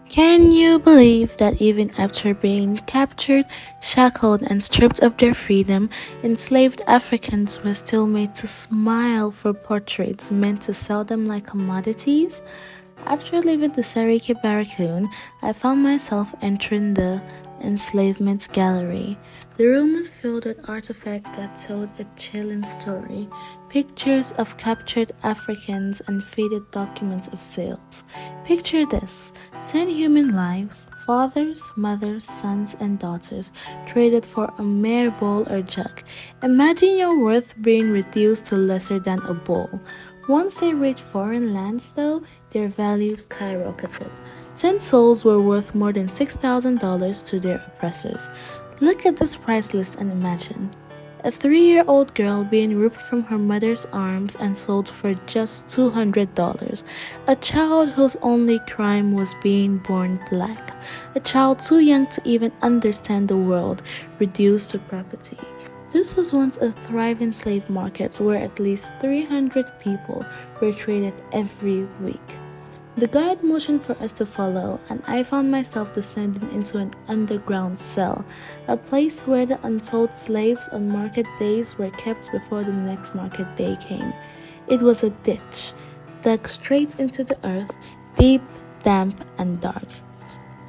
Can you believe that even after being captured, shackled, and stripped of their freedom, enslaved Africans were still made to smile for portraits meant to sell them like commodities? After leaving the Seriki Barracoon, I found myself entering the enslavement gallery. The room was filled with artifacts that told a chilling story, pictures of captured Africans and faded documents of sales. Picture this: 10 human lives, fathers, mothers, sons, and daughters, traded for a mere bowl or jug. Imagine your worth being reduced to lesser than a bowl. Once they reached foreign lands, though, their values skyrocketed. 10 souls were worth more than $6,000 to their oppressors. Look at this price list and imagine. A 3-year-old girl being ripped from her mother's arms and sold for just $200. A child whose only crime was being born black. A child too young to even understand the world, reduced to property. This was once a thriving slave market where at least 300 people were traded every week. The guide motioned for us to follow, and I found myself descending into an underground cell, a place where the unsold slaves on market days were kept before the next market day came. It was a ditch, dug straight into the earth, deep, damp, and dark.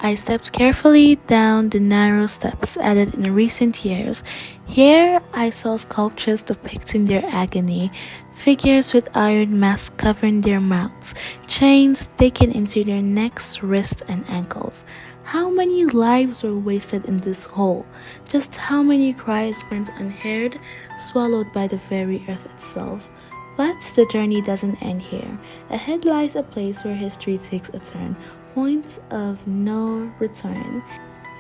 I stepped carefully down the narrow steps added in recent years. Here I saw sculptures depicting their agony, figures with iron masks covering their mouths, chains taken into their necks, wrists, and ankles. How many lives were wasted in this hole? Just how many cries went unheard, swallowed by the very earth itself? But the journey doesn't end here. Ahead lies a place where history takes a turn. Point of no return.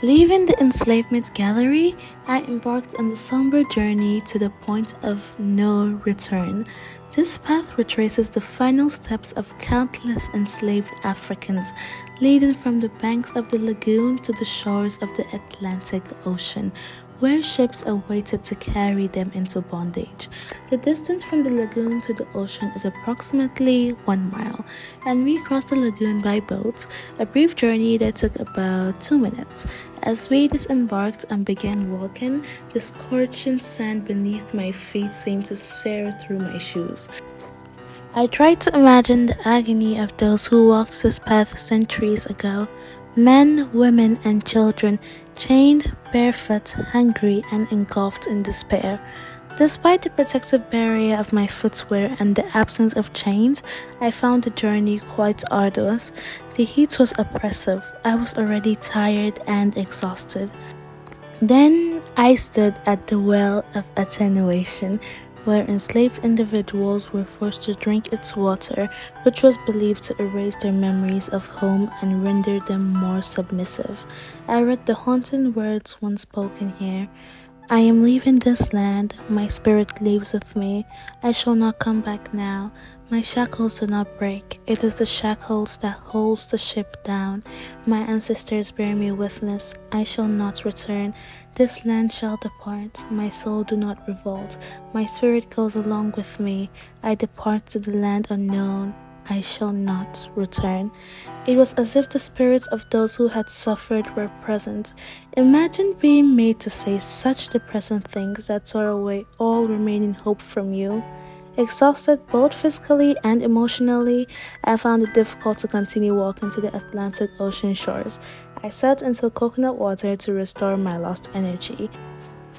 Leaving the enslavement gallery, I embarked on the somber journey to the point of no return. This path retraces the final steps of countless enslaved Africans, leading from the banks of the lagoon to the shores of the Atlantic Ocean, where ships awaited to carry them into bondage. The distance from the lagoon to the ocean is approximately 1 mile, and we crossed the lagoon by boat, a brief journey that took about 2 minutes. As we disembarked and began walking, the scorching sand beneath my feet seemed to sear through my shoes. I tried to imagine the agony of those who walked this path centuries ago. Men, women, and children, chained, barefoot, hungry, and engulfed in despair. Despite the protective barrier of my footwear and the absence of chains, I found the journey quite arduous. The heat was oppressive. I was already tired and exhausted. Then I stood at the well of attenuation, where enslaved individuals were forced to drink its water, which was believed to erase their memories of home and render them more submissive. I read the haunting words once spoken here: I am leaving this land, my spirit leaves with me. I shall not come back now. My shackles do not break. It is the shackles that holds the ship down. My ancestors bear me witness. I shall not return. This land shall depart. My soul do not revolt. My spirit goes along with me. I depart to the land unknown. I shall not return. It was as if the spirits of those who had suffered were present. Imagine being made to say such depressing things that tore away all remaining hope from you. Exhausted both physically and emotionally, I found it difficult to continue walking to the Atlantic Ocean shores. I sat into coconut water to restore my lost energy.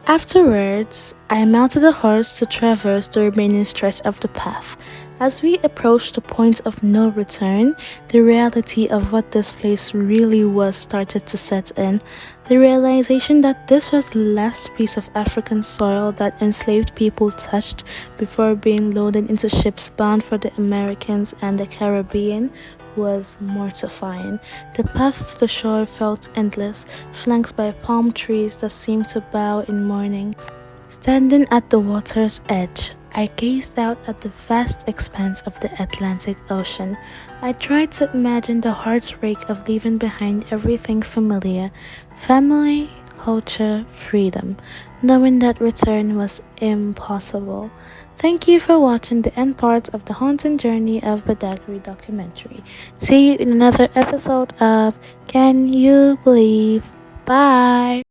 Afterwards, I mounted a horse to traverse the remaining stretch of the path. As we approached the point of no return, the reality of what this place really was started to set in. The realization that this was the last piece of African soil that enslaved people touched before being loaded into ships bound for the Americas and the Caribbean was mortifying. The path to the shore felt endless, flanked by palm trees that seemed to bow in mourning. Standing at the water's edge, I gazed out at the vast expanse of the Atlantic Ocean. I tried to imagine the heartbreak of leaving behind everything familiar: family, culture, freedom, knowing that return was impossible. Thank you for watching the end part of the haunting journey of Badagry documentary. See you in another episode of Can You Believe? Bye!